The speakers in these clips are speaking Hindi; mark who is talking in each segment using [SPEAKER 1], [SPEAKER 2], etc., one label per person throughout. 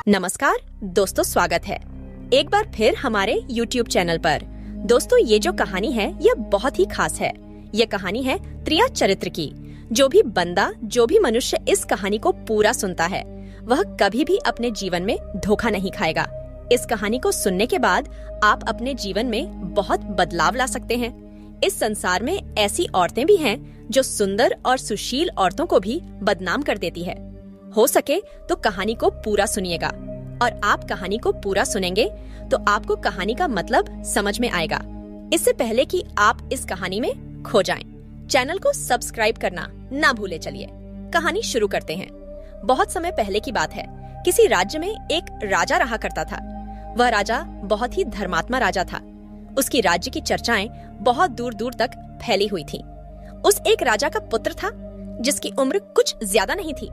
[SPEAKER 1] नमस्कार दोस्तों, स्वागत है एक बार फिर हमारे YouTube चैनल पर। दोस्तों, ये जो कहानी है यह बहुत ही खास है। ये कहानी है त्रिया चरित्र की। जो भी बंदा, जो भी मनुष्य इस कहानी को पूरा सुनता है वह कभी भी अपने जीवन में धोखा नहीं खाएगा। इस कहानी को सुनने के बाद आप अपने जीवन में बहुत बदलाव ला सकते हैं। इस संसार में ऐसी औरतें भी हैं जो सुंदर और सुशील औरतों को भी बदनाम कर देती है। हो सके तो कहानी को पूरा सुनिएगा, और आप कहानी को पूरा सुनेंगे तो आपको कहानी का मतलब समझ में आएगा। इससे पहले कि आप इस कहानी में खो जाएं, चैनल को सब्सक्राइब करना ना भूले। चलिए कहानी शुरू करते हैं। बहुत समय पहले की बात है। किसी राज्य में एक राजा रहा करता था। वह राजा बहुत ही धर्मात्मा राजा था। उसकी राज्य की चर्चाएं बहुत दूर दूर तक फैली हुई थी। उस एक राजा का पुत्र था जिसकी उम्र कुछ ज्यादा नहीं थी,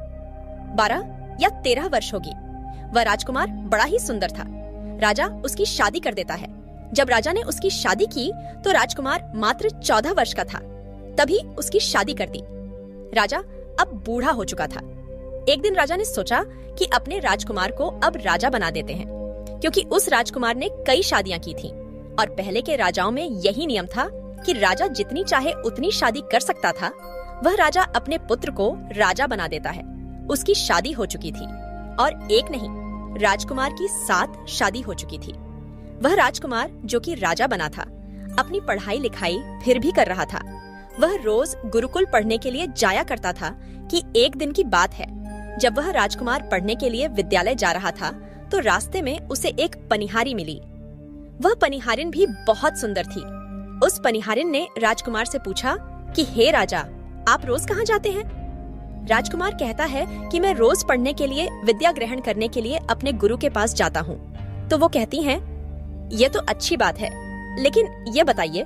[SPEAKER 1] 12 या 13 वर्ष होगी। वह राजकुमार बड़ा ही सुंदर था। राजा उसकी शादी कर देता है। जब राजा ने उसकी शादी की तो राजकुमार मात्र 14 वर्ष का था। तभी उसकी शादी कर दी। राजा अब बूढ़ा हो चुका था। एक दिन राजा ने सोचा कि अपने राजकुमार को अब राजा बना देते हैं, क्योंकि उस राजकुमार ने कई शादियां की थीं, और पहले के राजाओं में यही नियम था कि राजा जितनी चाहे उतनी शादी कर सकता था। वह राजा अपने पुत्र को राजा बना देता है। उसकी शादी हो चुकी थी, और एक नहीं, राजकुमार की 7 शादी हो चुकी थी। वह राजकुमार जो कि राजा बना था, अपनी पढ़ाई लिखाई फिर भी कर रहा था। वह रोज गुरुकुल पढ़ने के लिए जाया करता था कि एक दिन की बात है, जब वह राजकुमार पढ़ने के लिए विद्यालय जा रहा था तो रास्ते में उसे एक पनिहारी मिली। वह पनिहारिन भी बहुत सुंदर थी। उस पनिहारिन ने राजकुमार से पूछा कि हे राजा, आप रोज कहाँ जाते हैं? राजकुमार कहता है कि मैं रोज पढ़ने के लिए, विद्या ग्रहण करने के लिए अपने गुरु के पास जाता हूँ। तो वो कहती हैं, ये तो अच्छी बात है, लेकिन ये बताइए,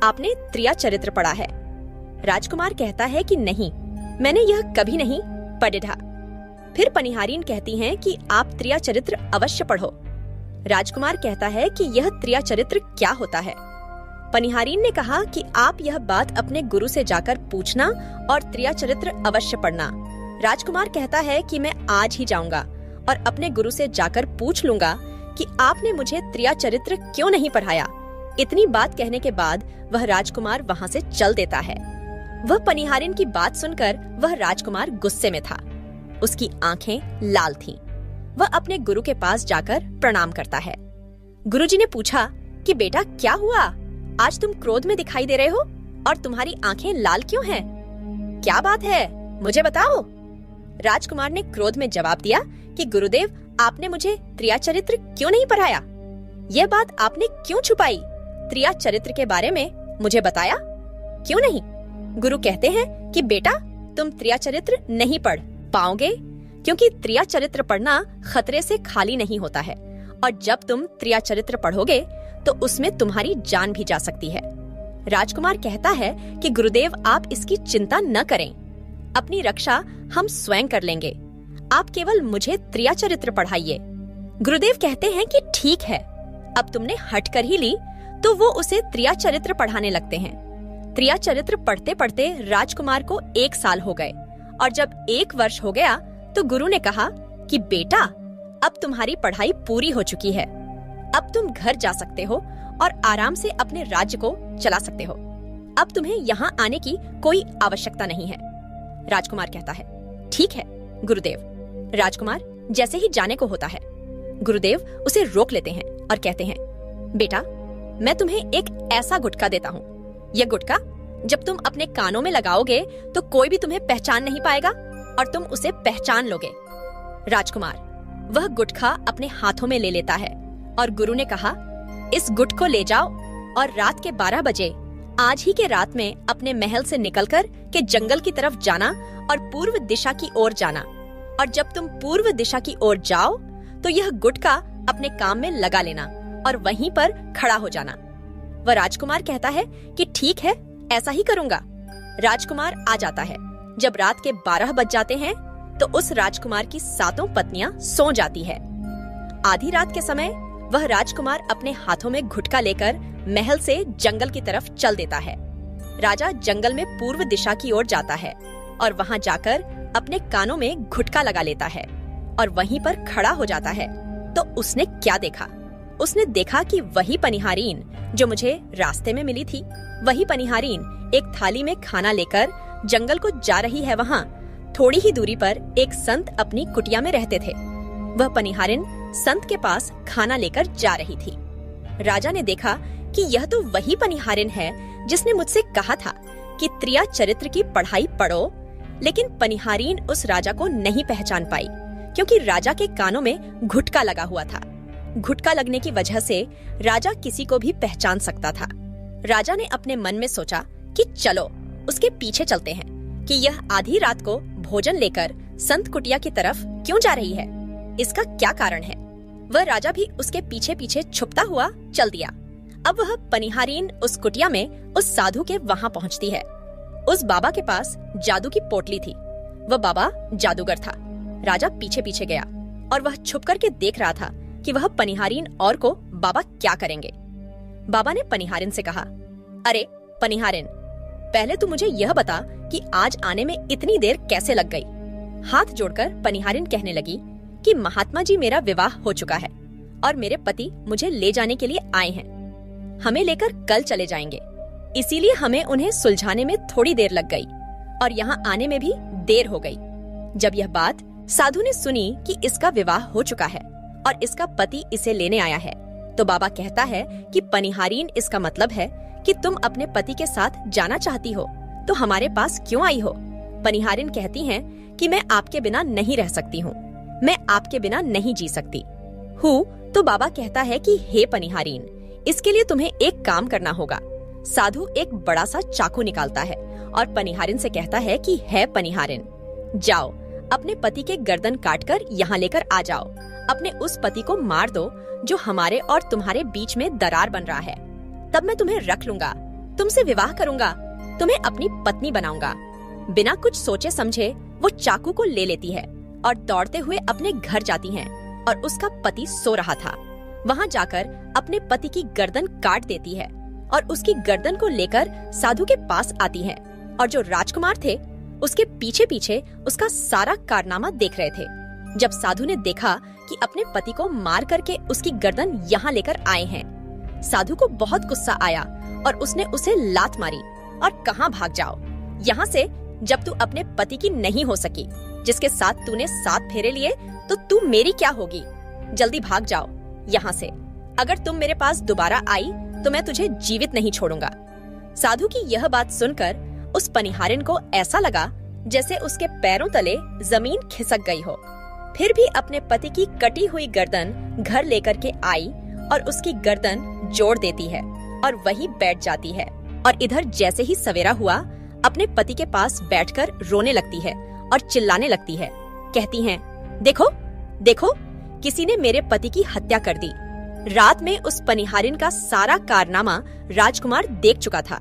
[SPEAKER 1] आपने त्रिया चरित्र पढ़ा है? राजकुमार कहता है कि नहीं, मैंने यह कभी नहीं पढ़ा। फिर पनिहारीन कहती हैं कि आप त्रिया चरित्र अवश्य पढ़ो। राजकुमार कहता है कि यह त्रिया चरित्र क्या होता है? पनिहारीन ने कहा कि आप यह बात अपने गुरु से जाकर पूछना और त्रिया चरित्र अवश्य पढ़ना। राजकुमार कहता है कि मैं आज ही जाऊंगा और अपने गुरु से जाकर पूछ लूंगा कि आपने मुझे त्रिया चरित्र क्यों नहीं पढ़ाया। इतनी बात कहने के बाद वह राजकुमार वहाँ से चल देता है। वह पनिहारिन की बात सुनकर वह राजकुमार गुस्से में था। उसकी आंखें लाल थीं। वह अपने गुरु के पास जाकर प्रणाम करता है। गुरुजी ने पूछा कि बेटा, क्या हुआ? आज तुम क्रोध में दिखाई दे रहे हो और तुम्हारी आंखें लाल क्यों हैं? क्या बात है, मुझे बताओ। राजकुमार ने क्रोध में जवाब दिया कि गुरुदेव, आपने मुझे त्रिया चरित्र क्यों नहीं पढ़ाया? यह बात आपने क्यों छुपाई? त्रिया चरित्र के बारे में मुझे बताया क्यों नहीं? गुरु कहते हैं कि बेटा, तुम त्रिया चरित्र नहीं पढ़ पाओगे, क्योंकि त्रिया चरित्र पढ़ना खतरे से खाली नहीं होता है, और जब तुम त्रिया चरित्र पढ़ोगे तो उसमें तुम्हारी जान भी जा सकती है। राजकुमार कहता है कि गुरुदेव, आप इसकी चिंता न करें, अपनी रक्षा हम स्वयं कर लेंगे। आप केवल मुझे त्रिया चरित्र पढ़ाइए। गुरुदेव कहते हैं कि ठीक है। अब तुमने हट कर ही ली, तो वो उसे त्रिया चरित्र पढ़ाने लगते हैं। त्रिया चरित्र पढ़ते पढ़ते राजकुमार को 1 साल हो गए, और जब 1 वर्ष हो गया तो गुरु ने कहा कि बेटा, अब तुम्हारी पढ़ाई पूरी हो चुकी है। अब तुम घर जा सकते हो और आराम से अपने राज्य को चला सकते हो। अब तुम्हें यहाँ आने की कोई आवश्यकता नहीं है। राजकुमार कहता है, ठीक है गुरुदेव। राजकुमार जैसे ही जाने को होता है, गुरुदेव उसे रोक लेते हैं और कहते हैं, बेटा, मैं तुम्हें एक ऐसा गुटखा देता हूँ। यह गुटखा जब तुम अपने कानों में लगाओगे तो कोई भी तुम्हें पहचान नहीं पाएगा, और तुम उसे पहचान लोगे। राजकुमार वह गुटखा अपने हाथों में ले लेता है, और गुरु ने कहा, इस गुट को ले जाओ और रात के 12 बजे, आज ही के रात में अपने महल से निकलकर के जंगल की तरफ जाना और पूर्व दिशा की ओर जाना। और जब तुम पूर्व दिशा की ओर जाओ तो यह गुटखा अपने काम में लगा लेना और वहीं पर खड़ा हो जाना। वह राजकुमार कहता है कि ठीक है, ऐसा ही करूंगा। राजकुमार आ जाता है। जब रात के 12 बज जाते हैं तो उस राजकुमार की 7 पत्नियां सो जाती है। आधी रात के समय वह राजकुमार अपने हाथों में गुटखा लेकर महल से जंगल की तरफ चल देता है। राजा जंगल में पूर्व दिशा की ओर जाता है और वहां जाकर अपने कानों में गुटखा लगा लेता है और वहीं पर खड़ा हो जाता है। तो उसने क्या देखा? उसने देखा कि वही पनिहारीन जो मुझे रास्ते में मिली थी, वही पनिहारीन एक थाली में खाना लेकर जंगल को जा रही है। वहाँ थोड़ी ही दूरी पर एक संत अपनी कुटिया में रहते थे। वह पनिहारिन संत के पास खाना लेकर जा रही थी। राजा ने देखा कि यह तो वही पनिहारिन है जिसने मुझसे कहा था कि त्रिया चरित्र की पढ़ाई पढ़ो, लेकिन पनिहारीन उस राजा को नहीं पहचान पाई क्योंकि राजा के कानों में घुटका लगा हुआ था। घुटका लगने की वजह से राजा किसी को भी पहचान सकता था। राजा ने अपने मन में सोचा कि चलो उसके पीछे चलते हैं कि यह आधी रात को भोजन लेकर संत कुटिया की तरफ क्यों जा रही है, इसका क्या कारण है। वह राजा भी उसके पीछे पीछे छुपता हुआ चल दिया। अब वह पनिहारीन उस कुटिया में उस साधु के वहाँ पहुँचती है। उस बाबा के पास जादू की पोटली थी। वह बाबा जादूगर था। राजा पीछे पीछे गया और वह छुप करके देख रहा था कि वह पनिहारीन और को बाबा क्या करेंगे। बाबा ने पनिहारिन से कहा, अरे पनिहारिन, पहले तू मुझे यह बता कि आज आने में इतनी देर कैसे लग गई। हाथ जोड़कर पनिहारिन कहने लगी कि महात्मा जी, मेरा विवाह हो चुका है और मेरे पति मुझे ले जाने के लिए आए हैं। हमें लेकर कल चले जाएंगे, इसीलिए हमें उन्हें सुलझाने में थोड़ी देर लग गई और यहाँ आने में भी देर हो गई। जब यह बात साधु ने सुनी कि इसका विवाह हो चुका है और इसका पति इसे लेने आया है, तो बाबा कहता है कि पनिहारीन, इसका मतलब है कि तुम अपने पति के साथ जाना चाहती हो, तो हमारे पास क्यों आई हो। पनिहारिन कहती हैं कि मैं आपके बिना नहीं रह सकती हूँ, मैं आपके बिना नहीं जी सकती हूँ। तो बाबा कहता है कि हे पनिहारीन, इसके लिए तुम्हें एक काम करना होगा। साधु एक बड़ा सा चाकू निकालता है और पनिहारिन से कहता है कि है पनिहारिन, जाओ अपने पति के गर्दन काटकर यहाँ लेकर आ जाओ। अपने उस पति को मार दो जो हमारे और तुम्हारे बीच में दरार बन रहा है। तब मैं तुम्हें रख लूंगा, तुमसे विवाह करूंगा, तुम्हें अपनी पत्नी बनाऊंगा। बिना कुछ सोचे समझे वो चाकू को ले लेती है और दौड़ते हुए अपने घर जाती हैं और उसका पति सो रहा था। वहाँ जाकर अपने पति की गर्दन काट देती है और उसकी गर्दन को लेकर साधु के पास आती है और जो राजकुमार थे उसके पीछे पीछे उसका सारा कारनामा देख रहे थे। जब साधु ने देखा कि अपने पति को मार करके उसकी गर्दन यहाँ लेकर आए हैं, साधु को बहुत गुस्सा आया और उसने उसे लात मारी और कहाँ भाग जाओ यहाँ से, जब तू अपने पति की नहीं हो सकी, जिसके साथ तूने 7 फेरे लिए, तो तू मेरी क्या होगी। जल्दी भाग जाओ यहाँ से, अगर तुम मेरे पास दोबारा आई तो मैं तुझे जीवित नहीं छोड़ूंगा। साधु की यह बात सुनकर उस पनिहारिन को ऐसा लगा जैसे उसके पैरों तले जमीन खिसक गई हो। फिर भी अपने पति की कटी हुई गर्दन घर लेकर के आई और उसकी गर्दन जोड़ देती है और वहीं बैठ जाती है। और इधर जैसे ही सवेरा हुआ, अपने पति के पास बैठकर रोने लगती है और चिल्लाने लगती है। कहती हैं, देखो देखो, किसी ने मेरे पति की हत्या कर दी। रात में उस पनिहारिन का सारा कारनामा राजकुमार देख चुका था।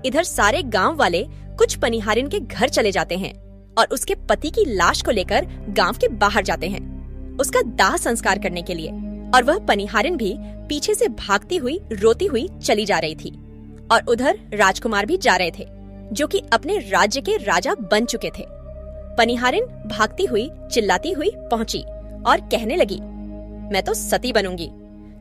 [SPEAKER 1] इधर सारे गांव वाले कुछ पनिहारिन के घर चले जाते हैं और उसके पति की लाश को लेकर गांव के बाहर जाते हैं उसका दाह संस्कार करने के लिए। और वह पनिहारिन भी पीछे से भागती हुई रोती हुई चली जा रही थी। और उधर राजकुमार भी जा रहे थे जो कि अपने राज्य के राजा बन चुके थे। पनिहारिन भागती हुई चिल्लाती हुई पहुंची और कहने लगी, मैं तो सती बनूंगी,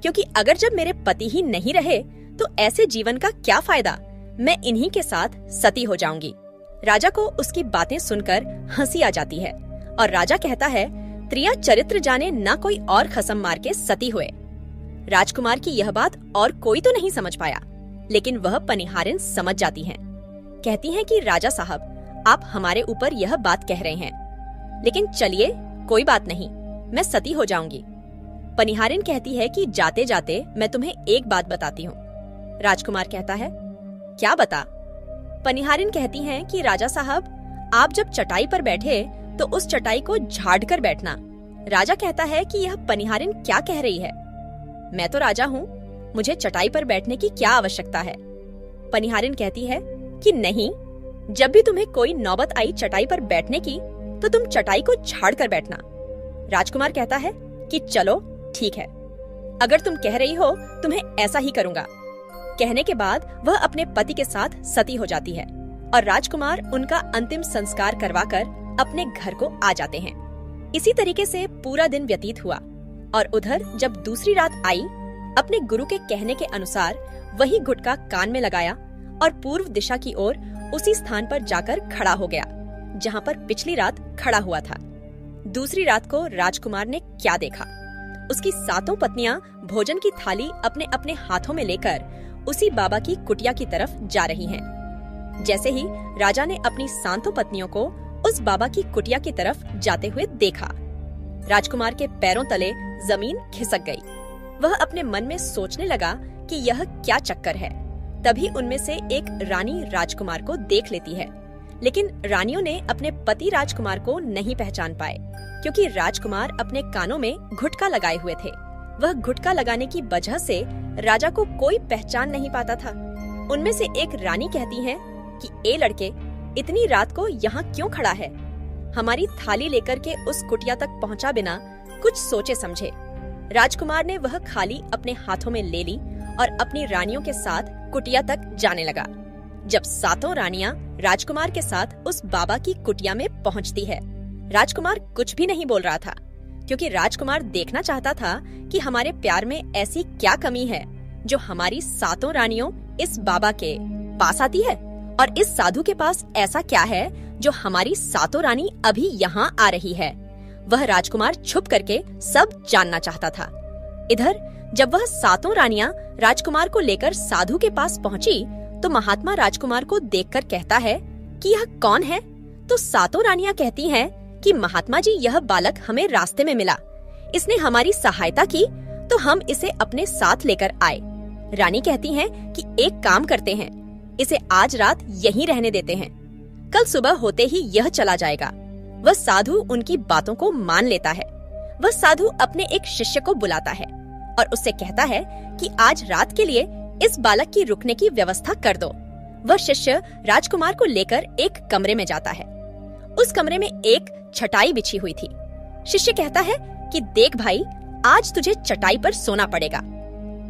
[SPEAKER 1] क्योंकि अगर जब मेरे पति ही नहीं रहे तो ऐसे जीवन का क्या फायदा, मैं इन्हीं के साथ सती हो जाऊंगी। राजा को उसकी बातें सुनकर हंसी आ जाती है और राजा कहता है, त्रिया चरित्र जाने ना कोई और खसम मार के सती हुए। राजकुमार की यह बात और कोई तो नहीं समझ पाया, लेकिन वह पनिहारिन समझ जाती हैं। कहती हैं कि राजा साहब, आप हमारे ऊपर यह बात कह रहे हैं, लेकिन चलिए कोई बात नहीं, मैं सती हो जाऊंगी। पनिहारिन कहती है कि जाते जाते मैं तुम्हें एक बात बताती हूँ। राजकुमार कहता है, क्या बता। पनिहारिन कहती हैं कि राजा साहब, आप जब चटाई पर बैठे तो उस चटाई को झाड़ कर बैठना। राजा कहता है कि यह पनिहारिन क्या कह रही है, मैं तो राजा हूँ, मुझे चटाई पर बैठने की क्या आवश्यकता है। पनिहारिन कहती है कि नहीं, जब भी तुम्हें कोई नौबत आई चटाई पर बैठने की तो तुम चटाई को झाड़ कर बैठना। राजकुमार कहता है कि चलो ठीक है, अगर तुम कह रही हो तुम्हें ऐसा ही करूंगा। कहने के बाद वह अपने पति के साथ सती हो जाती है और राजकुमार उनका अंतिम संस्कार करवाकर अपने घर को आ जाते हैं। इसी तरीके से पूरा दिन व्यतीत हुआ और उधर जब दूसरी रात आई, अपने गुरु के कहने के अनुसार वही गुटका कान में लगाया और पूर्व दिशा की ओर उसी स्थान पर जाकर खड़ा हो गया जहाँ पर पिछली रात खड़ा हुआ था। दूसरी रात को राजकुमार ने क्या देखा? उसकी 7 पत्नियां भोजन की थाली अपने अपने हाथों में लेकर उसी बाबा की कुटिया की तरफ जा रही हैं। जैसे ही राजा ने अपनी 7 पत्नियों को उस बाबा की कुटिया की तरफ जाते हुए देखा, राजकुमार के पैरों तले जमीन खिसक गई। वह अपने मन में सोचने लगा कि यह क्या चक्कर है। तभी उनमें से एक रानी राजकुमार को देख लेती है, लेकिन रानियों ने अपने पति राजकुमार को नहीं पहचान पाए क्योंकि राजकुमार अपने कानों में घुटका लगाए हुए थे। वह घुटका लगाने की वजह से राजा को कोई पहचान नहीं पाता था। उनमें से एक रानी कहती है कि ए लड़के, इतनी रात को यहाँ क्यों खड़ा है? हमारी थाली लेकर के उस कुटिया तक पहुँचा बिना कुछ सोचे समझे। राजकुमार ने वह खाली अपने हाथों में ले ली और अपनी रानियों के साथ कुटिया तक जाने लगा। जब 7 रानियां राजकुमार के साथ उस बाबा की कुटिया में पहुंचती है, राजकुमार कुछ भी नहीं बोल रहा था क्योंकि राजकुमार देखना चाहता था कि हमारे प्यार में ऐसी क्या कमी है जो हमारी 7 रानियों इस बाबा के पास आती है और इस साधु के पास ऐसा क्या है जो हमारी 7 रानी अभी यहाँ आ रही है। वह राजकुमार छुप करके सब जानना चाहता था। इधर जब वह 7 रानियां राजकुमार को लेकर साधु के पास पहुंची तो महात्मा राजकुमार को देखकर कहता है कि यह कौन है? तो 7 रानियां कहती हैं कि महात्मा जी, यह बालक हमें रास्ते में मिला, इसने हमारी सहायता की तो हम इसे अपने साथ लेकर आए। रानी कहती हैं कि एक काम करते हैं, इसे आज रात यहीं रहने देते हैं, कल सुबह होते ही यह चला जाएगा। वह साधु उनकी बातों को मान लेता है। वह साधु अपने एक शिष्य को बुलाता है और उससे कहता है कि आज रात के लिए इस बालक की रुकने की व्यवस्था कर दो। वह शिष्य राजकुमार को लेकर एक कमरे में जाता है। उस कमरे में एक चटाई बिछी हुई थी। शिष्य कहता है कि देख भाई, आज तुझे चटाई पर सोना पड़ेगा।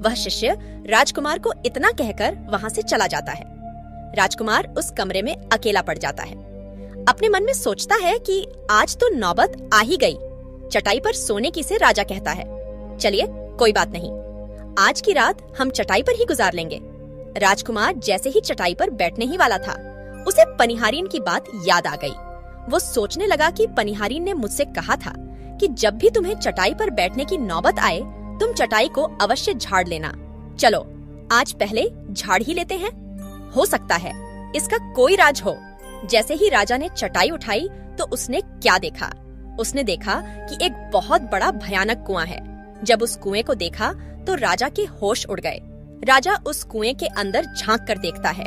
[SPEAKER 1] वह शिष्य राजकुमार को इतना कहकर वहाँ से चला जाता है। राजकुमार उस कमरे में अकेला पड़ जाता है। अपने मन में सोचता है कि आज तो नौबत आ ही गई, चटाई पर सोने की से राजा कहता है। चलिए कोई बात नहीं, आज की रात हम चटाई पर ही गुजार लेंगे। राजकुमार जैसे ही चटाई पर बैठने ही वाला था, उसे पनिहारीन की बात याद आ गई। वो सोचने लगा कि पनिहारीन ने मुझसे कहा था कि जब भी तुम्हें चटाई पर बैठने की नौबत आए, तुम चटाई को अवश्य झाड़ लेना। चलो आज पहले झाड़ ही लेते हैं, हो सकता है इसका कोई राज हो। जैसे ही राजा ने चटाई उठाई तो उसने क्या देखा? उसने देखा कि एक बहुत बड़ा भयानक कुआं है। जब उस कुएं को देखा तो राजा के होश उड़ गए। राजा उस कुएं के अंदर झांक कर देखता है।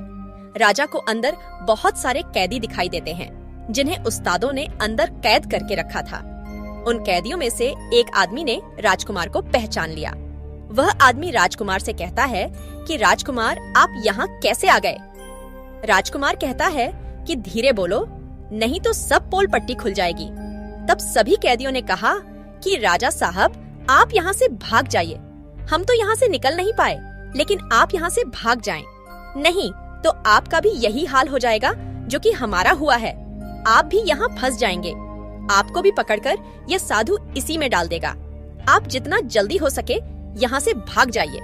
[SPEAKER 1] राजा को अंदर बहुत सारे कैदी दिखाई देते हैं जिन्हें उस्तादों ने अंदर कैद करके रखा था। उन कैदियों में से एक आदमी ने राजकुमार को पहचान लिया। वह आदमी राजकुमार से कहता है कि राजकुमार, आप यहाँ कैसे आ गए? राजकुमार कहता है कि धीरे बोलो, नहीं तो सब पोल पट्टी खुल जाएगी। तब सभी कैदियों ने कहा कि राजा साहब, आप यहाँ से भाग जाइए। हम तो यहाँ से निकल नहीं पाए, लेकिन आप यहाँ से भाग जाएं। नहीं तो आपका भी यही हाल हो जाएगा जो कि हमारा हुआ है। आप भी यहाँ फंस जाएंगे। आपको भी पकड़कर यह साधु इसी में डाल देगा। आप जितना जल्दी हो सके यहाँ से भाग जाइए।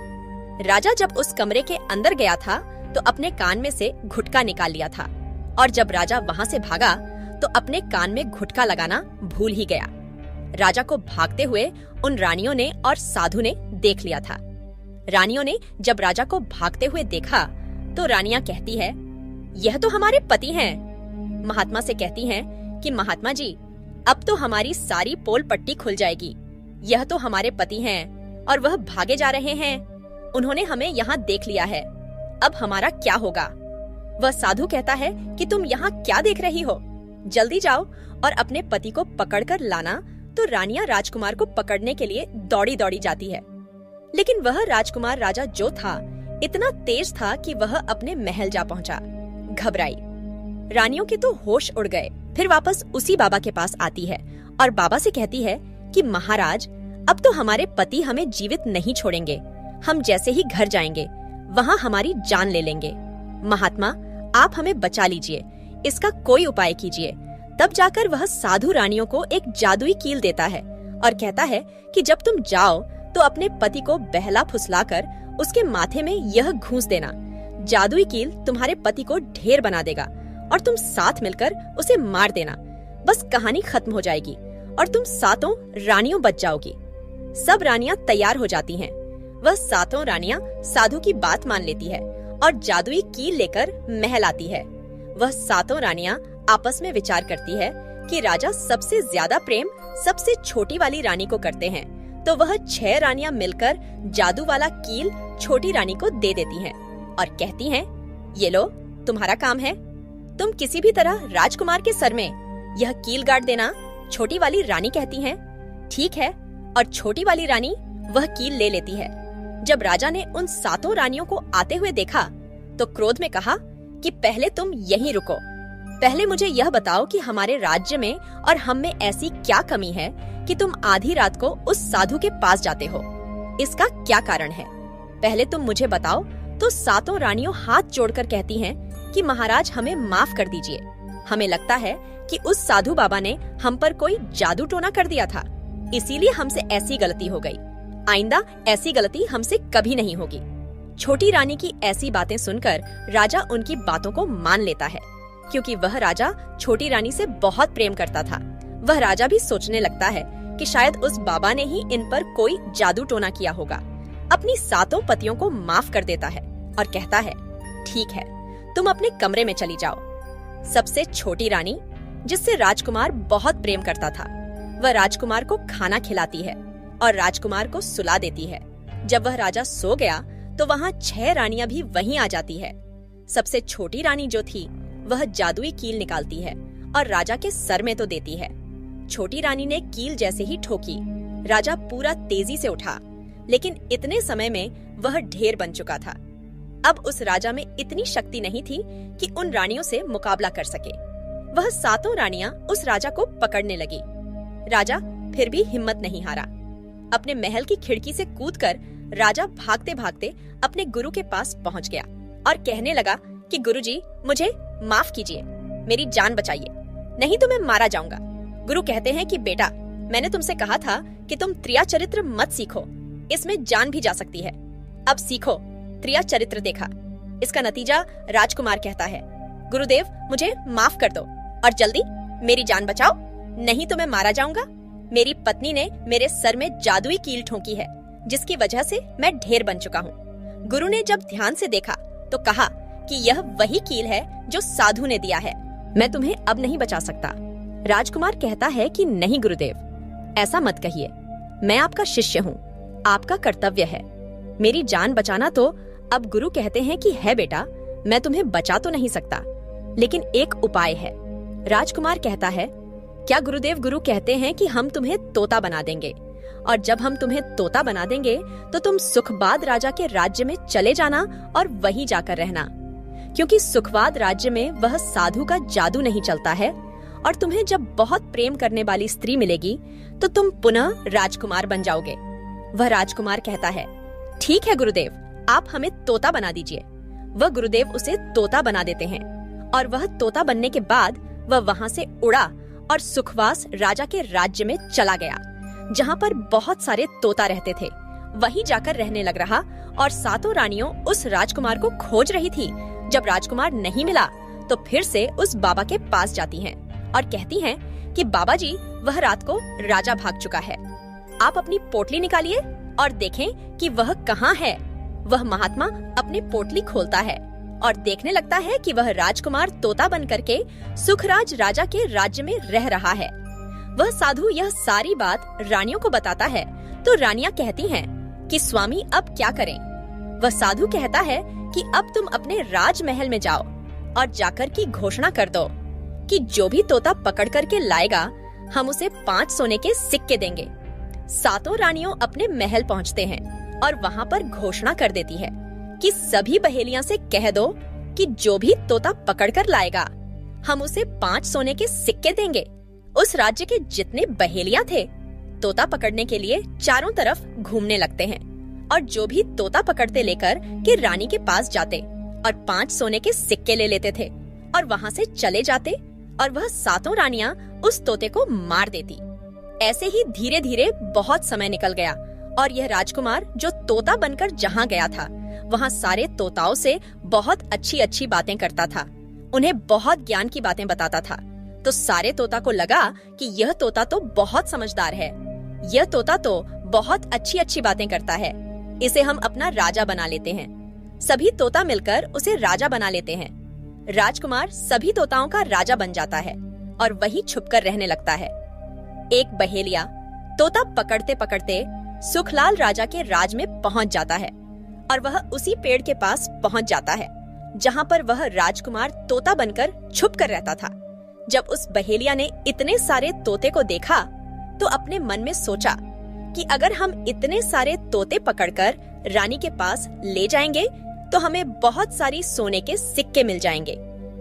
[SPEAKER 1] राजा जब उस कमरे के अंदर गया था तो अपने कान में से घुटका निकाल लिया था और जब राजा वहाँ से भागा तो अपने कान में घुटका लगाना भूल ही गया। राजा को भागते हुए उन रानियों ने और साधु ने देख लिया था। रानियों ने जब राजा को भागते हुए देखा तो रानियां कहती है, यह तो हमारे पति हैं। महात्मा से कहती हैं कि महात्मा जी, अब तो हमारी सारी पोल पट्टी खुल जाएगी। यह तो हमारे पति हैं और वह भागे जा रहे हैं। उन्होंने हमें यहाँ देख लिया है, अब हमारा क्या होगा? वह साधु कहता है कि तुम यहाँ क्या देख रही हो, जल्दी जाओ और अपने पति को पकड़कर लाना। तो रानियां राजकुमार को पकड़ने के लिए दौड़ी दौड़ी जाती है, लेकिन वह राजकुमार राजा जो था इतना तेज था कि वह अपने महल जा पहुंचा। घबराई रानियों के तो होश उड़ गए। फिर वापस उसी बाबा के पास आती है और बाबा से कहती है कि महाराज, अब तो हमारे पति हमें जीवित नहीं छोड़ेंगे। हम जैसे ही घर जाएंगे वहाँ हमारी जान ले लेंगे। महात्मा, आप हमें बचा लीजिए, इसका कोई उपाय कीजिए। तब जाकर वह साधु रानियों को एक जादुई कील देता है और कहता है कि जब तुम जाओ तो अपने पति को बहला फुसलाकर उसके माथे में यह घूंस देना। जादुई कील तुम्हारे पति को ढेर बना देगा और तुम साथ मिलकर उसे मार देना। बस कहानी खत्म हो जाएगी और तुम सातों रानियों बच जाओगी। सब रानियां तैयार हो जाती हैं। वह सातों रानियां साधु की बात मान लेती है और जादुई कील लेकर महल आती है। वह सातों रानियां आपस में विचार करती है कि राजा सबसे ज्यादा प्रेम सबसे छोटी वाली रानी को करते हैं, तो वह 6 रानियां मिलकर जादू वाला कील छोटी रानी को दे देती हैं और कहती हैं, ये लो तुम्हारा काम है, तुम किसी भी तरह राजकुमार के सर में यह कील गाड़ देना। छोटी वाली रानी कहती है, ठीक है, और छोटी वाली रानी वह कील ले लेती है। जब राजा ने उन सातों रानियों को आते हुए देखा तो क्रोध में कहा कि पहले तुम यहीं रुको, पहले मुझे यह बताओ कि हमारे राज्य में और हम में ऐसी क्या कमी है कि तुम आधी रात को उस साधु के पास जाते हो। इसका क्या कारण है, पहले तुम मुझे बताओ। तो सातों रानियों हाथ जोड़कर कहती हैं कि महाराज हमें माफ कर दीजिए, हमें लगता है कि उस साधु बाबा ने हम पर कोई जादू टोना कर दिया था, इसीलिए हमसे ऐसी गलती हो गई। आइंदा ऐसी गलती हमसे कभी नहीं होगी। छोटी रानी की ऐसी बातें सुनकर राजा उनकी बातों को मान लेता है, क्योंकि वह राजा छोटी रानी से बहुत प्रेम करता था। वह राजा भी सोचने लगता है कि शायद उस बाबा ने ही इन पर कोई जादू टोना किया होगा। अपनी सातों पतियों को माफ कर देता है और कहता है, ठीक है, तुम अपने कमरे में चली जाओ। सबसे छोटी रानी, जिससे राजकुमार बहुत प्रेम करता था, वह राजकुमार को खाना खिलाती है और राजकुमार को सुला देती है। जब वह राजा सो गया तो वहाँ 6 रानियां भी वहीं आ जाती है। सबसे छोटी रानी जो थी वह जादुई कील निकालती है और राजा के सर में तो देती है। छोटी रानी ने कील जैसे ही ठोकी, राजा पूरा तेजी से उठा, लेकिन इतने समय में वह ढेर बन चुका था। अब उस राजा में इतनी शक्ति नहीं थी कि उन रानियों से मुकाबला कर सके। वह सातों रानियां उस राजा को पकड़ने लगी। राजा फिर भी हिम्मत नहीं हारा। अपने महल की खिड़की से कूदकर राजा भागते भागते अपने गुरु के पास पहुंच गया और कहने लगा कि गुरुजी, मुझे माफ कीजिए, मेरी जान बचाइए, नहीं तो मैं मारा जाऊंगा। गुरु कहते हैं कि बेटा, मैंने तुमसे कहा था कि तुम त्रिया चरित्र मत सीखो, इसमें जान भी जा सकती है। अब सीखो, त्रिया चरित्र देखा। इसका नतीजा राजकुमार कहता है, गुरुदेव मुझे माफ कर दो और जल्दी मेरी जान बचाओ, नहीं तो मैं मारा जाऊंगा। मेरी पत्नी ने मेरे सर में जादुई कील ठोकी है, जिसकी वजह से मैं ढेर बन चुका हूँ। गुरु ने जब ध्यान से देखा तो कहा कि यह वही कील है जो साधु ने दिया है, मैं तुम्हें अब नहीं बचा सकता। राजकुमार कहता है कि नहीं गुरुदेव, ऐसा मत कहिए, मैं आपका शिष्य हूँ, आपका कर्तव्य है मेरी जान बचाना। तो अब गुरु कहते हैं कि है बेटा, मैं तुम्हें बचा तो नहीं सकता, लेकिन एक उपाय है। राजकुमार कहता है, क्या गुरुदेव? गुरु कहते हैं कि हम तुम्हें तोता बना देंगे, और जब हम तुम्हें तोता बना देंगे तो तुम सुखवाद राजा के राज्य में चले जाना और वहीं जाकर रहना, क्योंकि सुखवाद राज्य में वह साधु का जादू नहीं चलता है। और तुम्हें जब बहुत प्रेम करने वाली स्त्री मिलेगी तो तुम पुनः राजकुमार बन जाओगे। वह राजकुमार कहता है, ठीक है गुरुदेव, आप हमें तोता बना दीजिए। वह गुरुदेव उसे तोता बना देते हैं और वह तोता बनने के बाद वह वहाँ से उड़ा और सुखवास राजा के राज्य में चला गया, जहाँ पर बहुत सारे तोता रहते थे। वहीं जाकर रहने लग रहा और सातों रानियों उस राजकुमार को खोज रही थी। जब राजकुमार नहीं मिला तो फिर से उस बाबा के पास जाती हैं और कहती हैं कि बाबा जी, वह रात को राजा भाग चुका है, आप अपनी पोटली निकालिए और देखें कि वह कहाँ है। वह महात्मा अपनी पोटली खोलता है और देखने लगता है कि वह राजकुमार तोता बन करके सुखराज राजा के राज्य में रह रहा है। वह साधु यह सारी बात रानियों को बताता है तो रानियां कहती हैं कि स्वामी अब क्या करें। वह साधु कहता है कि अब तुम अपने राजमहल में जाओ और जाकर की घोषणा कर दो कि जो भी तोता पकड़ करके लाएगा हम उसे 5 सोने के सिक्के देंगे। सातों रानियों अपने महल पहुंचते हैं और वहां पर घोषणा कर देती है कि सभी बहेलियां से कह दो कि जो भी तोता पकड़ कर लाएगा हम उसे 5 सोने के सिक्के देंगे। उस राज्य के जितने बहेलियां थे तोता पकड़ने के लिए चारों तरफ घूमने लगते हैं और जो भी तोता पकड़ते लेकर के रानी के पास जाते और 5 सोने के सिक्के ले लेते थे और वहां से चले जाते और वह सातों रानियां उस तोते को मार देती। ऐसे ही धीरे धीरे बहुत समय निकल गया और यह राजकुमार जो तोता बनकर जहाँ गया था वहाँ सारे तोताओं से बहुत अच्छी अच्छी बातें करता था, उन्हें बहुत ज्ञान की बातें बताता था। तो सारे तोता को लगा कि यह तोता तो बहुत समझदार है, यह तोता तो बहुत अच्छी अच्छी बातें करता है, इसे हम अपना राजा बना लेते हैं। सभी तोता मिलकर उसे राजा बना लेते हैं। राजकुमार सभी तोताओं का राजा बन जाता है और वहीं छुपकर रहने लगता है। एक बहेलिया तोता पकड़ते पकड़ते सुखलाल राजा के राज में पहुंच जाता है और वह उसी पेड़ के पास पहुंच जाता है जहां पर वह राजकुमार तोता बनकर छुप कर रहता था। जब उस बहेलिया ने इतने सारे तोते को देखा तो अपने मन में सोचा कि अगर हम इतने सारे तोते पकड़कर रानी के पास ले जाएंगे तो हमें बहुत सारी सोने के सिक्के मिल जाएंगे।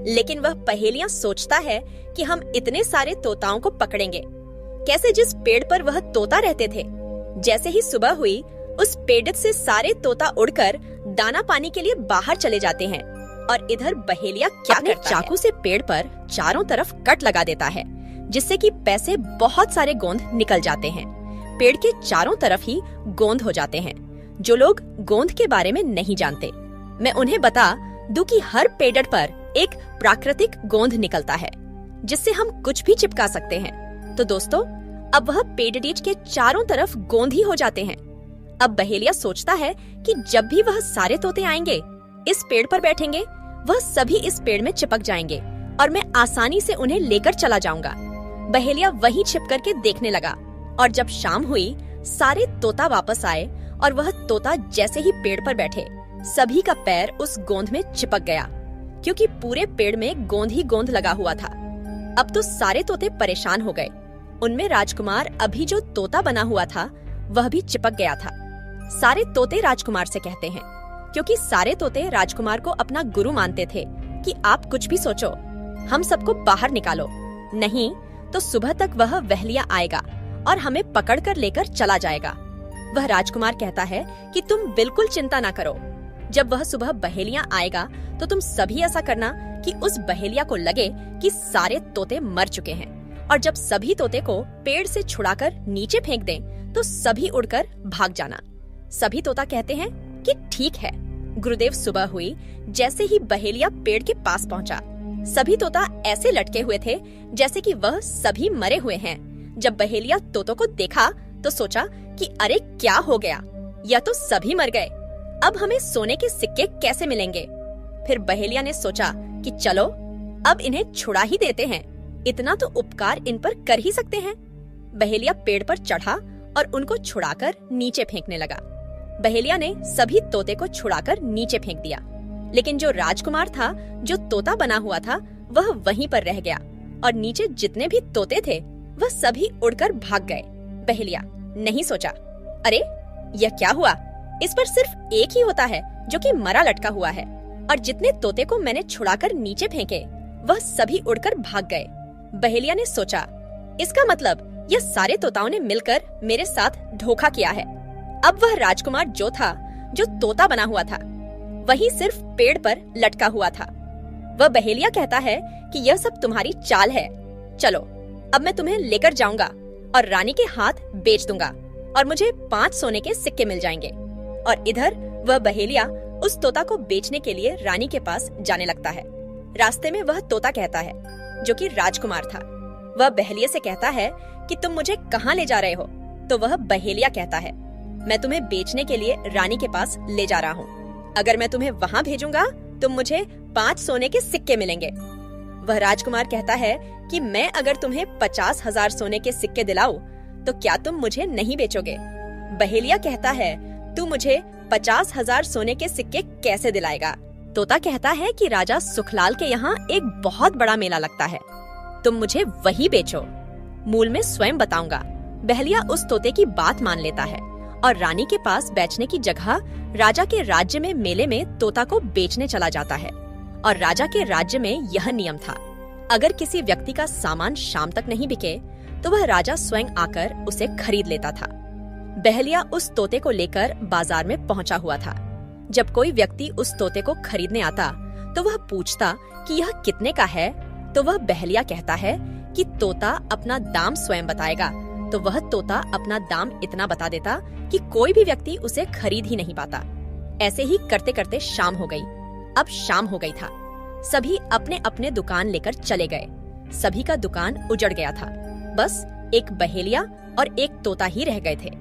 [SPEAKER 1] लेकिन वह पहेलियां सोचता है कि हम इतने सारे तोताओं को पकड़ेंगे कैसे, जिस पेड़ पर वह तोता रहते थे। जैसे ही सुबह हुई उस पेड़ से सारे तोता उड़कर दाना पानी के लिए बाहर चले जाते हैं और इधर बहेलिया क्या करता है, चाकू से पेड़ पर चारों तरफ कट लगा देता है जिससे कि पैसे बहुत सारे गोंद निकल जाते हैं। पेड़ के चारों तरफ ही गोंद हो जाते हैं। जो लोग गोंद के बारे में नहीं जानते, मैं उन्हें बता दूं कि हर पेड़ पर एक प्राकृतिक गोंद निकलता है जिससे हम कुछ भी चिपका सकते हैं। तो दोस्तों, अब वह पेड़ डीच के चारों तरफ गोंद ही हो जाते हैं। अब बहेलिया सोचता है कि जब भी वह सारे तोते आएंगे, इस पेड़ पर बैठेंगे, वह सभी इस पेड़ में चिपक जाएंगे और मैं आसानी से उन्हें लेकर चला जाऊंगा। बहेलिया वहीं छिप करके देखने लगा और जब शाम हुई सारे तोता वापस आए और वह तोता जैसे ही पेड़ पर बैठे सभी का पैर उस गोंद में चिपक गया क्योंकि पूरे पेड़ में गोंद ही गोंद लगा हुआ था। अब तो सारे तोते परेशान हो गए। उनमें राजकुमार अभी जो तोता बना हुआ था वह भी चिपक गया था। सारे तोते राजकुमार से कहते हैं, क्योंकि सारे तोते राजकुमार को अपना गुरु मानते थे, कि आप कुछ भी सोचो, हम सबको बाहर निकालो, नहीं तो सुबह तक वह बहेलिया आएगा और हमें पकड़कर लेकर चला जाएगा। वह राजकुमार कहता है कि तुम बिल्कुल चिंता ना करो, जब वह सुबह बहेलिया आएगा तो तुम सभी ऐसा करना कि उस बहेलिया को लगे कि सारे तोते मर चुके हैं, और जब सभी तोते को पेड़ से छुड़ाकर नीचे फेंक दें तो सभी उड़कर भाग जाना। सभी तोता कहते हैं कि ठीक है। गुरुदेव सुबह हुई जैसे ही बहेलिया पेड़ के पास पहुंचा, सभी तोता ऐसे लटके हुए थे जैसे कि वह सभी मरे हुए हैं। जब बहेलिया तोतों को देखा तो सोचा कि अरे क्या हो गया, या तो सभी मर गए, अब हमें सोने के सिक्के कैसे मिलेंगे। फिर बहेलिया ने सोचा कि चलो अब इन्हें छुड़ा ही देते हैं, इतना तो उपकार इन पर कर ही सकते हैं। बहेलिया पेड़ पर चढ़ा और उनको छुड़ाकर नीचे फेंकने लगा। बहेलिया ने सभी तोते को छुड़ाकर नीचे फेंक दिया, लेकिन जो राजकुमार था, जो तोता बना हुआ था, वह वहीं पर रह गया और नीचे जितने भी तोते थे वह सभी उड़कर भाग गए। बहेलिया नहीं सोचा, अरे यह क्या हुआ, इस पर सिर्फ एक ही होता है जो कि मरा लटका हुआ है, और जितने तोते को मैंने छुड़ाकर नीचे फेंके वह सभी उड़कर भाग गए। बहेलिया ने सोचा, इसका मतलब यह सारे तोताओं ने मिलकर मेरे साथ धोखा किया है। अब वह राजकुमार जो था, जो तोता बना हुआ था, वही सिर्फ पेड़ पर लटका हुआ था। वह बहेलिया कहता है कि यह सब तुम्हारी चाल है, चलो अब मैं तुम्हें लेकर जाऊंगा और रानी के हाथ बेच दूंगा और मुझे 5 सोने के सिक्के मिल जाएंगे। और इधर वह बहेलिया उस तोता को बेचने के लिए रानी के पास जाने लगता है। रास्ते में वह तोता कहता है, जो कि राजकुमार था, वह बहेलिया से कहता है कि तुम मुझे कहाँ ले जा रहे हो। तो वह बहेलिया कहता है, मैं तुम्हें बेचने के लिए रानी के पास ले जा रहा हूँ, अगर मैं तुम्हें वहाँ भेजूंगा तो मुझे 5 सोने के सिक्के मिलेंगे। वह राजकुमार कहता है कि मैं अगर तुम्हें 50,000 सोने के सिक्के दिलाऊं तो क्या तुम मुझे नहीं बेचोगे। बहेलिया कहता है, तू मुझे 50,000 सोने के सिक्के कैसे दिलाएगा। तोता कहता है कि राजा सुखलाल के यहाँ एक बहुत बड़ा मेला लगता है, तुम मुझे वही बेचो, मूल में स्वयं बताऊंगा। बहेलिया उस तोते की बात मान लेता है और रानी के पास बेचने की जगह राजा के राज्य में मेले में तोता को बेचने चला जाता है। और राजा के राज्य में यह नियम था, अगर किसी व्यक्ति का सामान शाम तक नहीं बिके तो वह राजा स्वयं आकर उसे खरीद लेता था। बहेलिया उस तोते को लेकर बाजार में पहुंचा हुआ था। जब कोई व्यक्ति उस तोते को खरीदने आता तो वह पूछता कि यह कितने का है तो वह बहेलिया कहता है कि तोता अपना दाम स्वयं बताएगा। तो वह तोता अपना दाम इतना बता देता कि कोई भी व्यक्ति उसे खरीद ही नहीं पाता। ऐसे ही करते करते शाम हो गई। अब शाम हो गई था। सभी अपने अपने दुकान लेकर चले गए। सभी का दुकान उजड़ गया था। बस एक बहेलिया और एक तोता ही रह गए थे।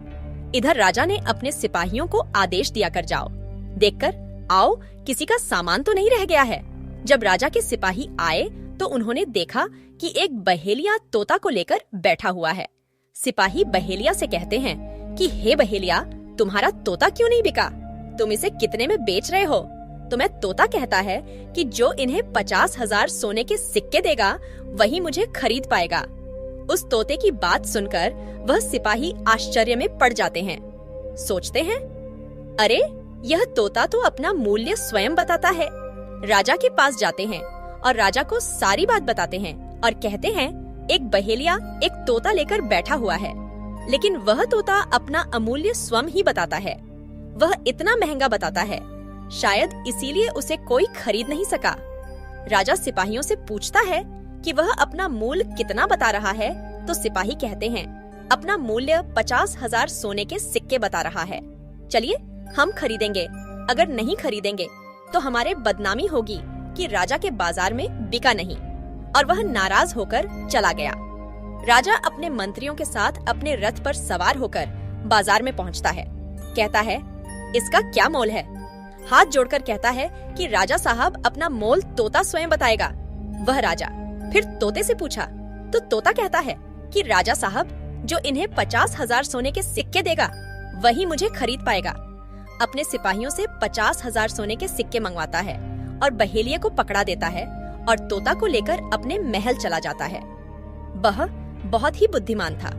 [SPEAKER 1] इधर राजा ने अपने सिपाहियों को आदेश दिया कर जाओ, देखकर आओ किसी का सामान तो नहीं रह गया है। जब राजा के सिपाही आए तो उन्होंने देखा कि एक बहेलिया तोता को लेकर बैठा हुआ है। सिपाही बहेलिया से कहते हैं कि हे बहेलिया, तुम्हारा तोता क्यों नहीं बिका? तुम इसे कितने में बेच रहे हो? तो मैं तोता कहता है कि जो इन्हें 50,000 सोने के सिक्के देगा वही मुझे खरीद पाएगा। उस तोते की बात सुनकर वह सिपाही आश्चर्य में पड़ जाते हैं। सोचते हैं, अरे यह तोता तो अपना मूल्य स्वयं बताता है। राजा के पास जाते हैं और राजा को सारी बात बताते हैं और कहते हैं एक बहेलिया एक तोता लेकर बैठा हुआ है, लेकिन वह तोता अपना अमूल्य स्वयं ही बताता है। वह इतना महंगा बताता है, शायद इसीलिए उसे कोई खरीद नहीं सका। राजा सिपाहियों से पूछता है कि वह अपना मूल्य कितना बता रहा है, तो सिपाही कहते हैं अपना मूल्य 50,000 सोने के सिक्के बता रहा है। चलिए हम खरीदेंगे, अगर नहीं खरीदेंगे तो हमारे बदनामी होगी कि राजा के बाजार में बिका नहीं। और वह नाराज होकर चला गया। राजा अपने मंत्रियों के साथ अपने रथ पर सवार होकर बाजार में पहुंचता है। कहता है इसका क्या मोल है? हाथ जोड़कर कहता है कि राजा साहब अपना मोल तोता स्वयं बताएगा। वह राजा फिर तोते से पूछा तो तोता कहता है कि राजा साहब जो इन्हें 50,000 सोने के सिक्के देगा वही मुझे खरीद पाएगा। अपने सिपाहियों से 50,000 सोने के सिक्के मंगवाता है और बहेलिये को पकड़ा देता है और तोता को लेकर अपने महल चला जाता है। वह बहुत ही बुद्धिमान था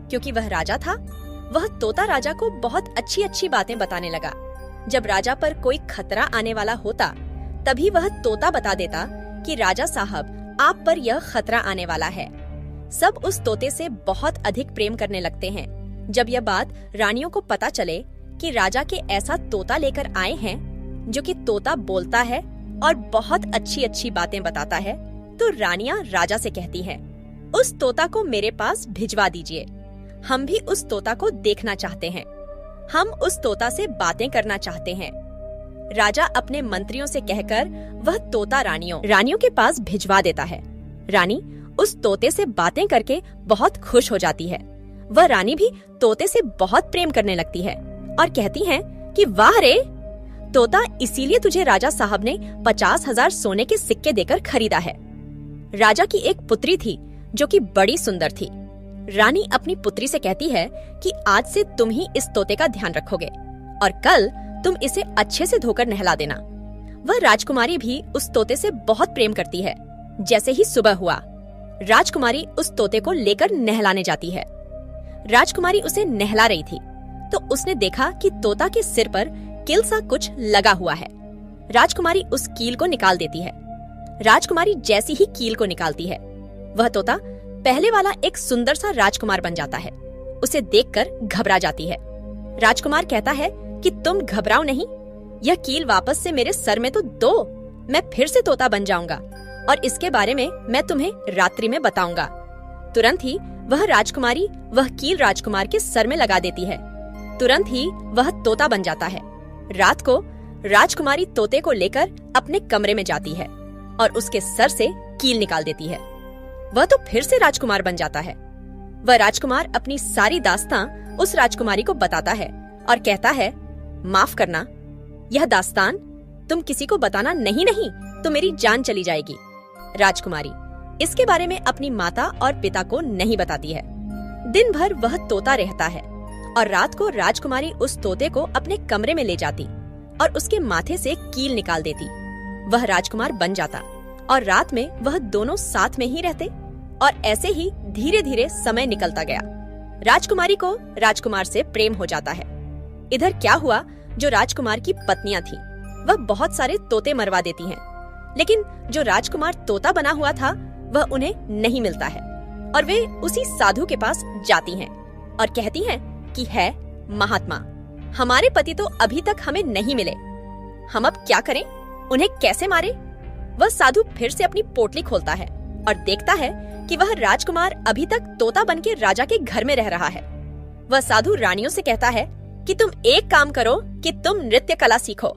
[SPEAKER 1] क्योंकि वह राजा था। वह तोता राजा को बहुत अच्छी अच्छी बातें बताने लगा। जब राजा पर कोई खतरा आने वाला होता तभी वह तोता बता देता कि राजा साहब आप पर यह खतरा आने वाला है। सब उस तोते से बहुत अधिक प्रेम करने लगते हैं। जब यह बात रानियों को पता चले कि राजा के ऐसा तोता लेकर आए हैं जो कि तोता बोलता है और बहुत अच्छी अच्छी बातें बताता है, तो रानियां राजा से कहती हैं, उस तोता को मेरे पास भिजवा दीजिए। हम भी उस तोता को देखना चाहते हैं। हम उस तोता से बातें करना चाहते हैं। राजा अपने मंत्रियों से कहकर वह तोता रानियों के पास भिजवा देता है। रानी उस तोते से बातें करके बहुत खुश हो जाती है। वह रानी भी तोते से बहुत प्रेम करने लगती है और कहती है कि वाह रे तोता, इसीलिए तुझे राजा साहब ने 50,000 सोने के सिक्के देकर खरीदा है। राजा की एक पुत्री थी जो कि बड़ी सुंदर थी। रानी अपनी पुत्री से कहती है कि आज से तुम ही इस तोते का ध्यान रखोगे और कल तुम इसे अच्छे से धोकर नहला देना। वह राजकुमारी भी उस तोते से बहुत प्रेम करती है। जैसे ही सुबह हुआ, राजकुमारी उस तोते को लेकर नहलाने जाती है। राजकुमारी उसे नहला रही थी तो उसने देखा कि तोता के सिर पर कील सा कुछ लगा हुआ है। राजकुमारी उस कील को निकाल देती है। राजकुमारी जैसी ही कील को निकालती है, वह तोता पहले वाला एक सुंदर सा राजकुमार बन जाता है। उसे देखकर घबरा जाती है। राजकुमार कहता है कि तुम घबराओ नहीं, यह कील वापस से मेरे सर में तो दो, मैं फिर से तोता बन जाऊंगा और इसके बारे में मैं तुम्हें रात्रि में बताऊंगा। तुरंत ही वह राजकुमारी वह कील राजकुमार के सर में लगा देती है। तुरंत ही वह तोता बन जाता है। रात को राजकुमारी तोते को लेकर अपने कमरे में जाती है और उसके सर से कील निकाल देती है। वह तो फिर से राजकुमार बन जाता है। वह राजकुमार अपनी सारी दास्तां उस राजकुमारी को बताता है और कहता है, माफ करना, यह दास्तान तुम किसी को बताना नहीं तो मेरी जान चली जाएगी। राजकुमारी इसके बारे में अपनी माता और पिता को नहीं बताती है। दिन भर वह तोता रहता है और रात को राजकुमारी उस तोते को अपने कमरे में ले जाती और उसके माथे से कील निकाल देती। वह राजकुमार बन जाता और रात में वह दोनों साथ में ही रहते और ऐसे ही धीरे धीरे समय निकलता गया। राजकुमारी को राजकुमार से प्रेम हो जाता है। इधर क्या हुआ, जो राजकुमार की पत्नियां थी वह बहुत सारे तोते मरवा देती हैं, लेकिन जो राजकुमार तोता बना हुआ था वह उन्हें नहीं मिलता है और वे उसी साधु के पास जाती हैं और कहती हैं कि है महात्मा, हमारे पति तो अभी तक हमें नहीं मिले, हम अब क्या करें, उन्हें कैसे मारे? वह साधु फिर से अपनी पोटली खोलता है और देखता है कि वह राजकुमार अभी तक तोता बनके राजा के घर में रह रहा है। वह साधु रानियों से कहता है कि तुम एक काम करो कि तुम नृत्य कला सीखो।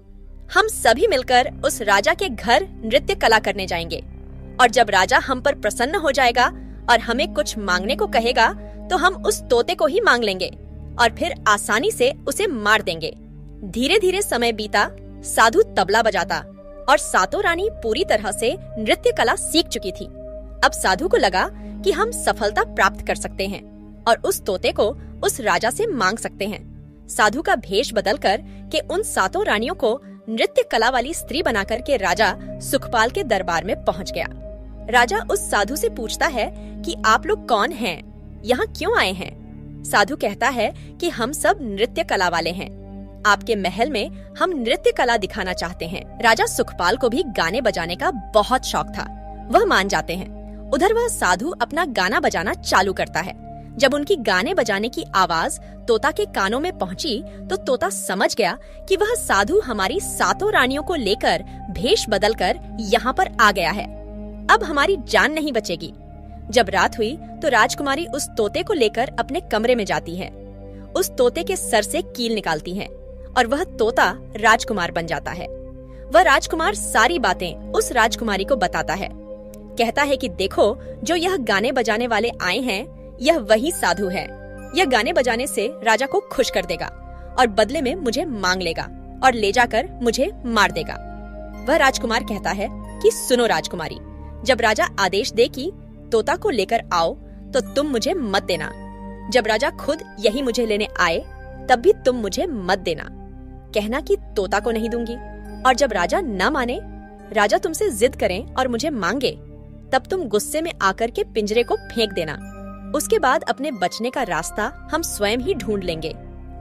[SPEAKER 1] हम सभी मिलकर उस राजा के घर नृत्य कला करने जाएंगे और जब राजा हम पर प्रसन्न हो जाएगा और हमें कुछ मांगने को कहेगा तो हम उस तोते को ही मांग लेंगे और फिर आसानी से उसे मार देंगे। धीरे धीरे समय बीता, साधु तबला बजाता और सातों रानी पूरी तरह से नृत्य कला सीख चुकी थी। अब साधु को लगा कि हम सफलता प्राप्त कर सकते हैं और उस तोते को उस राजा से मांग सकते हैं। साधु का भेष बदलकर के उन सातों रानियों को नृत्य कला वाली स्त्री बनाकर के राजा सुखपाल के दरबार में पहुंच गया। राजा उस साधु से पूछता है कि आप लोग कौन हैं? यहाँ क्यों आए हैं? साधु कहता है कि हम सब नृत्य कला वाले हैं। आपके महल में हम नृत्य कला दिखाना चाहते हैं। राजा सुखपाल को भी गाने बजाने का बहुत शौक था। वह मान जाते हैं। उधर वह साधु अपना गाना बजाना चालू करता है। जब उनकी गाने बजाने की आवाज तोता के कानों में पहुंची तो तोता समझ गया कि वह साधु हमारी सातों रानियों को लेकर भेष बदलकर यहाँ पर आ गया है। अब हमारी जान नहीं बचेगी। जब रात हुई तो राजकुमारी उस तोते को लेकर अपने कमरे में जाती है। उस तोते के सर से कील निकालती है और वह तोता राजकुमार बन जाता है। वह राजकुमार सारी बातें उस राजकुमारी को बताता है। कहता है कि देखो, जो यह गाने बजाने वाले आए हैं यह वही साधु है। यह गाने बजाने से राजा को खुश कर देगा और बदले में मुझे मांग लेगा और ले जाकर मुझे मार देगा। वह राजकुमार कहता है कि सुनो राजकुमारी, जब राजा आदेश दे कि तोता को लेकर आओ तो तुम मुझे मत देना। जब राजा खुद यही मुझे लेने आए तब भी तुम मुझे मत देना। कहना कि तोता को नहीं दूंगी और जब राजा न माने, राजा तुमसे जिद करें और मुझे मांगे, तब तुम गुस्से में आकर के पिंजरे को फेंक देना। उसके बाद अपने बचने का रास्ता हम स्वयं ही ढूंढ लेंगे।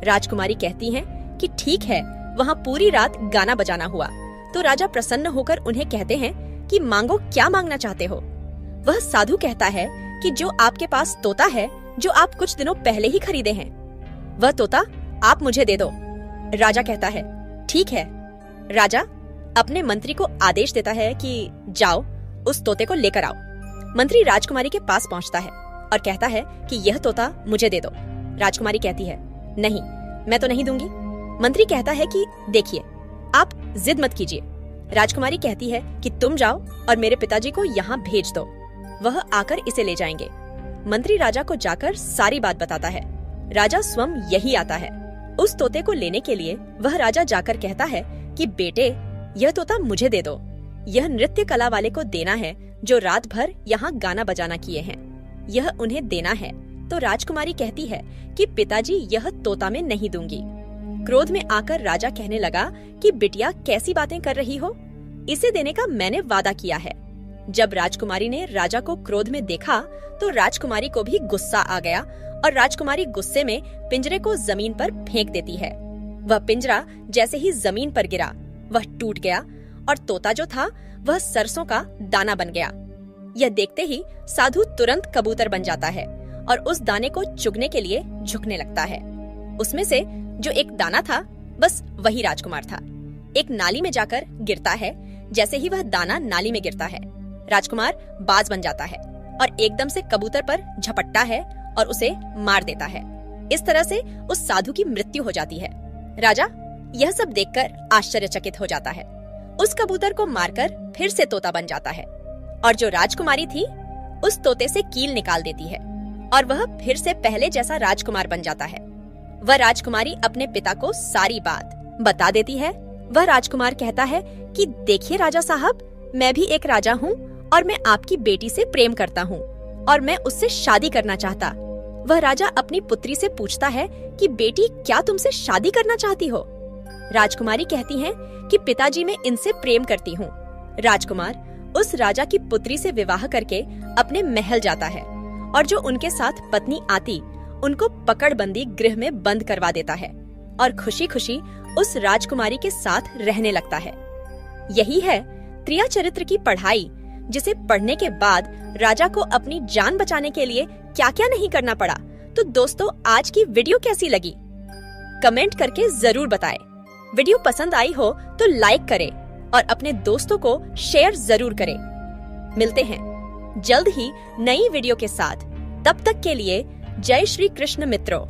[SPEAKER 1] राजकुमारी कहती हैं कि ठीक है। वहाँ पूरी रात गाना बजाना हुआ तो राजा प्रसन्न होकर उन्हें कहते हैं कि मांगो, क्या मांगना चाहते हो? वह साधु कहता है कि जो आपके पास तोता है जो आप कुछ दिनों पहले ही खरीदे हैं, वह तोता आप मुझे दे दो। राजा कहता है ठीक है। राजा अपने मंत्री को आदेश देता है कि जाओ उस तोते को लेकर आओ। मंत्री राजकुमारी के पास पहुंचता है और कहता है कि यह तोता मुझे दे दो। राजकुमारी कहती है नहीं, मैं तो नहीं दूंगी। मंत्री कहता है कि देखिए, आप जिद मत कीजिए। राजकुमारी कहती है कि तुम जाओ और मेरे पिताजी को यहाँ भेज दो, वह आकर इसे ले जाएंगे। मंत्री राजा को जाकर सारी बात बताता है। राजा स्वयं यही आता है। उस तोते को लेने के लिए वह राजा जाकर कहता है कि बेटे, यह तोता मुझे दे दो। यह नृत्य कला वाले को देना है जो रात भर यहाँ गाना बजाना किए हैं। यह उन्हें देना है। तो राजकुमारी कहती है कि पिताजी, यह तोता मैं नहीं दूंगी। क्रोध में आकर राजा कहने लगा कि बिटिया, कैसी बातें कर रही हो? इसे देने का मैंने वादा किया है। जब राजकुमारी ने राजा को क्रोध में देखा तो राजकुमारी को भी गुस्सा आ गया और राजकुमारी गुस्से में पिंजरे को जमीन पर फेंक देती है। वह पिंजरा जैसे ही जमीन पर गिरा वह टूट गया और तोता जो था वह सरसों का दाना बन गया। यह देखते ही साधु तुरंत कबूतर बन जाता है और उस दाने को चुगने के लिए झुकने लगता है। उसमें से जो एक दाना था बस वही राजकुमार था। एक नाली में जाकर गिरता है। जैसे ही वह दाना नाली में गिरता है, राजकुमार बाज बन जाता है और एकदम से कबूतर पर झपटता है और उसे मार देता है। इस तरह से उस साधु की मृत्यु हो जाती है। राजा यह सब देखकर आश्चर्यचकित हो जाता है। उस कबूतर को मारकर फिर से तोता बन जाता है और जो राजकुमारी थी उस तोते से कील निकाल देती है और वह फिर से पहले जैसा राजकुमार बन जाता है। वह राजकुमारी अपने पिता को सारी बात बता देती है। वह राजकुमार कहता है कि देखिए राजा साहब, मैं भी एक राजा हूँ और मैं आपकी बेटी से प्रेम करता हूँ और मैं उससे शादी करना चाहता। वह राजा अपनी पुत्री से पूछता है कि बेटी, क्या तुमसे शादी करना चाहती हो? राजकुमारी कहती है कि पिताजी, मैं इनसे प्रेम करती हूँ। राजकुमार उस राजा की पुत्री से विवाह करके अपने महल जाता है और जो उनके साथ पत्नी आती उनको पकड़बंदी गृह में बंद करवा देता है और खुशी खुशी उस राजकुमारी के साथ रहने लगता है। यही है त्रिया चरित्र की पढ़ाई, जिसे पढ़ने के बाद राजा को अपनी जान बचाने के लिए क्या क्या नहीं करना पड़ा। तो दोस्तों, आज की वीडियो कैसी लगी कमेंट करके जरूर बताएं। वीडियो पसंद आई हो तो लाइक करें और अपने दोस्तों को शेयर जरूर करें। मिलते हैं जल्द ही नई वीडियो के साथ। तब तक के लिए जय श्री कृष्ण मित्रों।